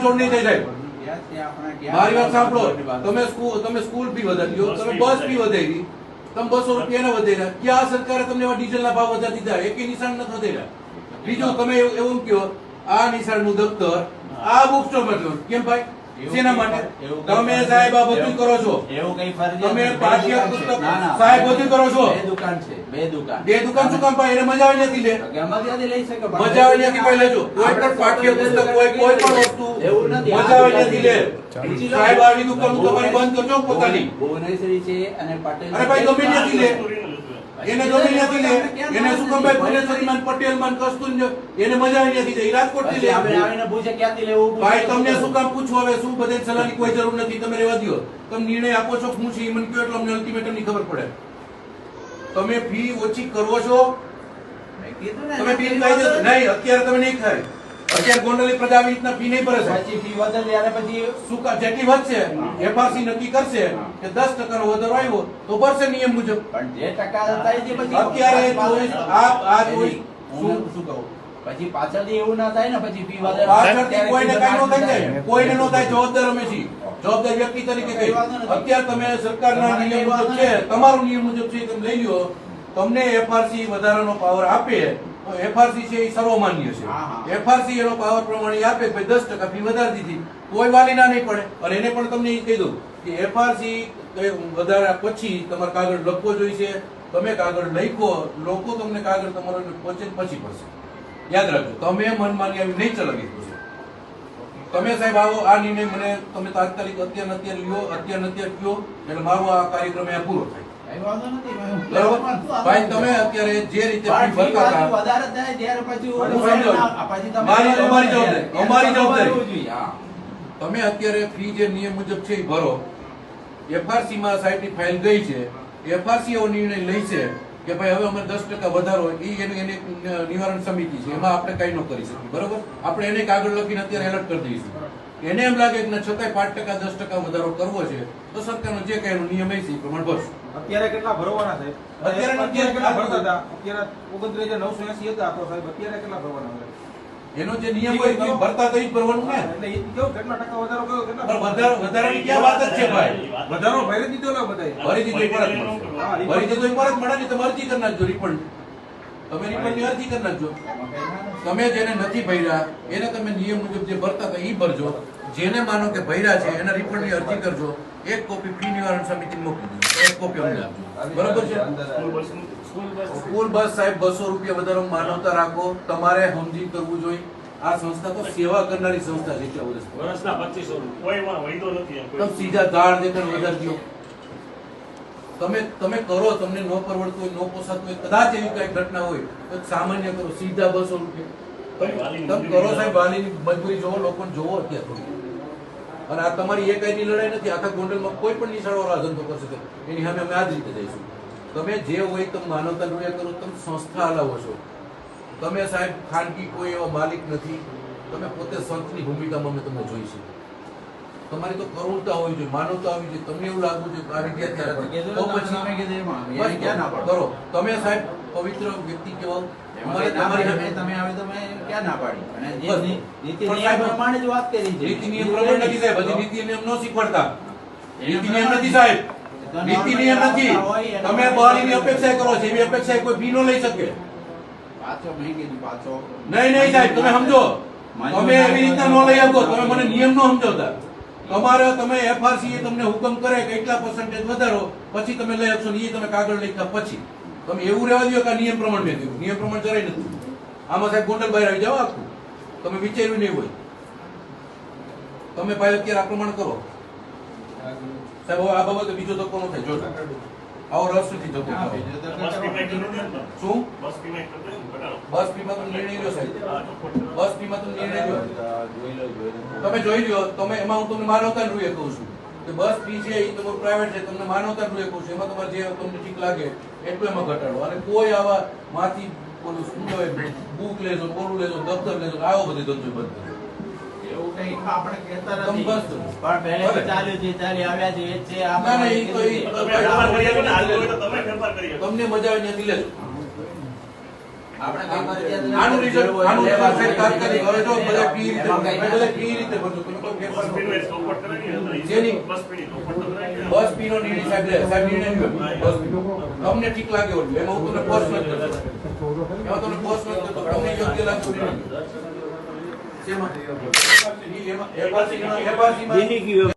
બાંધછોડ નહીં થઈ જાય. મારી વાત સાંભળો, તમે સ્કૂલ ફી વધારી દો, તમે બસ ફી વધારી, તમે 200 રૂપિયા વધાર્યા. ક્યાં સરકારે તમને એવા ડીઝલના ભાવ વધારી દીધા? એકેય નિશાન નથી વધાર્યા. બીજું તમે એવું કહો આ નિશાળનું દફતર આ બુક સ્ટોર માં કેમ ભાઈ? શેના માટે? તમે સાહેબ આ બધું કરો છો. એવું કઈ ફરજિયાત તમે પાઠ્ય પુસ્તક સાહેબ બધું કરો છો. બે દુકાન શું કામ ભાઈ? એને મજા આવી નથી લે, મજાથી લઈ શકે, મજા આવી નથી ભાઈ લેજો. કોઈ પણ પાઠ્ય પુસ્તક કોઈ પણ વસ્તુ મજા આવી નથી લે. સાહેબ આની દુકાન તમારી બંધ કરજો પોતાની. ભુવનેશ્વરી છે અને પટેલ. અરે ભાઈ ગમે નથી લે, એને ગમે નથી લે. એને શું કામ ભાઈ? ભુવનેશ્વરી માન પટેલ માન કસ્તુર એને મજા આવી નથી લે. રાજકોટ થી લે. આવીને પૂછે ક્યાંથી લેવું. ભાઈ તમને શું કામ પૂછવું? હવે શું બધે સલાહની કોઈ જરૂર નથી. તમે રહેવા દો. તમે નિર્ણય આપો છો હું છે મને કયો એટલે અમને અલ્ટિમેટમ ની ખબર પડે. તમે ફી ઓછી કરો છો, તમે ફી ખાઈ જશો નહીં. અત્યારે તમે નહીં ખાય. અત્યારે ગોંડલની પ્રજા આવી રીતના ફી નહીં ભરે. પછી ફી વધે ત્યારે પછી શું જેટલી વધશે એફઆરસી નક્કી કરશે કે 10% નો વધારો આવ્યો તો ભરશે નિયમ મુજબ. પણ જે ટકા થાય છે પછી અત્યારે શું કહું પછી પાછળથી એવું ના થાય ને પછી ફી વધે પાછળથી કોઈને કઈ નો થાય, કોઈને નો થાય. જવાબદાર અમે છીએ, જવાબદાર વ્યક્તિ તરીકે કઈ. અત્યારે તમે સરકારના નિયમ મુજબ છે, તમારો નિયમ મુજબ છે, તમે લઈ લ્યો. તમને એફઆરસી વધારાનો પાવર આપે તો એફઆરસી છે એ સર્વમાન્ય છે. એફઆરસી એનો પાવર પ્રમાણે આપે કે 10% ફી વધારી દીધી, કોઈ વાલી ના નહીં પડે. અને એને પણ તમને કહી દઉં કે એફઆરસી વધાર્યા પછી તમારે કાગળ લખવો જોઈશે. તમે કાગળ લખો, લોકો તમને કાગળ તમારો પહોંચે પછી પડશે. યાદ રાખજો, તમે મનમાની આવી નહીં ચલાવી શકો. તમે સાહેબ આવો આ નિર્ણય મને તમે તાત્કાલિક અત્યારે લ્યો, અત્યારે કયો એટલે મારો આ કાર્યક્રમ અહીંયા પૂરો થાય. ભાઈ તમે અત્યારે જે રીતે ફી ભરતા હતા વધારે થાય ત્યારે પછી અમારી જવાબદારી. તમે અત્યારે ફી જે નિયમ મુજબ છે એ ભરો. એફઆરસી માં સાહેબ ની ફાઇલ ગઈ છે, એફઆરસી એવો નિર્ણય લઈ છે કે ભાઈ હવે અમે 10% વધારો એની નિવારણ સમિતિ છે, એમાં આપણે કઈ ન કરી શકીએ. બરોબર, આપણે એને કાગળ લખીને અત્યારે એલર્ટ કરી દઈશું. એને એમ લાગે કે છતાંય 5% 10% વધારો કરવો છે તો સરકારનો જે કઈ નિયમ છે એ પ્રમાણે ભરશું. અત્યારે કેટલા ભરવાના છે? અત્યારે કેટલા ભરતા હતા? અત્યારે 29,980 હતા તો સાહેબ અત્યારે કેટલા ભરવાના? એનો જે નિયમ હોય એ ભરતા તો જ ભરવાનું ને. એટલે એ કેવું કેટલા ટકા વધારો કયો કેટલા? પણ વધારાની ક્યાં વાત જ છે ભાઈ? વધારો ભરી દીધો ને બધાય. ભરી દીધો પરત મળશે. ભરી દીધો પરત મળે ને તમે અરજી કરી નાખજો રિફંડ. તમે રિફંડની અરજી કરી નાખજો. તમે જેને નથી ભર્યા એને તમે નિયમ મુજબ જે ભરતા હતા એ ભરજો. જેને માનો કે ભર્યા છે એને રિફંડની અરજી કરજો. એક કોપી ફી નિવારણ સમિતિને મોકલી દેજો, એક કોપી અમને આપજો. બરોબર છે? સ્કૂલ બસ સાહેબ 200 રૂપિયા વધારો માનવતા રાખો. તમારે સમજી કરવું જોઈએ. આ સંસ્થા તો સેવા કરનારી સંસ્થા છે. વર્ષના 2500 રૂપિયા કોઈ વૈધો નથી. તમે સીધા ધાડ દેખાડ વધારી દો. તમે કરો, તમને ન પરવડતું હોય, ન પોસાતું હોય, કદાચ એવી કઈ ઘટના હોય તો સામાન્ય કરો. સીધા 200 રૂપિયા તમે કરો સાહેબ. વાલીની મજબૂરી જોવો, લોકોને જોવો અત્યારે થોડી. અને આ તમારી એકાઈની લડાઈ નથી. આખા ગોંડલમાં કોઈ પણ નિશાળો ધંધો કરશે એની સામે અમે આ જ રીતે જઈશું. તમે જે હોય તમે માનવતા રૂપિયા કરો, તમે સંસ્થા હલાવો છો. તમે સાહેબ ખાનગી કોઈ એવા માલિક નથી. તમે પોતે સંતની ભૂમિકામાં અમે તમને જોઈશું. તમારી તો કરુણતા હોવી જોઈએ, માનવતા હોવી જોઈએ. તમને એવું લાગવું જોઈએ આ વિદ્યાર્થી તો પછી કરો. તમે સાહેબ પવિત્ર વ્યક્તિ કહેવાઓ. તમે આવે તો મેં ક્યાં ના પાડી? અને નીતિ નિયમ પ્રમાણે જ વાત કરી છે. નીતિ નિયમ પ્રમાણે નથી સાહેબ. હજી નીતિ નિયમ ન શીખવાડતા. નીતિ નિયમ નથી સાહેબ. નીતિ નિયમ નથી. તમે બહારની અપેક્ષા કરો છો એવી અપેક્ષા કોઈ ફી ન લઈ શકે. પાછો મેં કીધું પાછો નહીં સાહેબ, તમે સમજો. તમે એવી રીતના ન લઈ આપો. તમે મને નિયમ ન સમજાવતા. તમારે તમે એફઆરસી તમને હુકમ કરે કે એટલા % વધારો પછી તમે લઈ આપશો. એ તમે કાગળ લખ્યા પછી તમે એવું રહેવા દો કે આ નિયમ પ્રમાણે મેં કીધું. નિયમ પ્રમાણે જરાય નથી. આમાં સાહેબ ગોંડલ બહાર આવી જાવ આખું. તમે વિચાર્યું નહીં હોય. તમે ભાઈ અત્યારે આ પ્રમાણે કરો સાહેબ. હવે આ બાબતે બીજો ધક્કો ન થાય. જો આવો રસ નથી જતો. શું બસ ફીમાં તો નિર્ણય લ્યો સાહેબ. બસ ફીમાં તો નિર્ણય લ્યો. તમે જોઈ લ્યો. તમે એમાં હું તમને માનવતા રૂએ કહું છું કે બસ ફી છે એ તમારું પ્રાઇવેટ છે. તમને માનવતા રૂએ કહું છું એમાં તમારે જે તમને ઠીક લાગે એટલું એમાં ઘટાડો. અને કોઈ આવા માંથી બોલું શું કહેવાય બુક લેજો, બોલું લેજો, દફતર લેજો, આવો બધી ધંધો બંધ કરો. એવું કઈ આપણે કહેતા તમે નથી. બસ કરો. પણ પહેલે ચાલ્યું છે, ચાલી આવ્યા છે, એ જ છે. ના ના એ તો તમે ફેરફાર કરી શકો ને, હાલ હોય તો તમે ફેરફાર કરી શકો. તમને મજા આવે ત્યાંથી લેજો. આપણે કઈ ફરજિયાત આનું નથી. રિઝલ્ટ આનું લેવા રિઝલ્ટ સાહેબ તાત્કાલિક. હવે જો બધા ફી રીતે એમાં કઈ બધા ફી રીતે ભરજો. તમે કોઈ ફેરફાર બસ ન પીનો કરો. એક ચોપટ કરાવી ને, જેની? બસ પીની ચોપટ તો કરાવી ને. બસ ફીનો નિર્ણય સાહેબ લે. સાહેબ નિર્ણય લ્યો. બસ ફીનો. તમને ઠીક લાગે એવું લ્યો. એમાં હું તમને ફોર્સ નથી કરતો. એમાં તમને ફોર્સ નથી કરતો. તમને યોગ્ય લાગતું નિર્ણય. શેમાં? એમાં FRC માં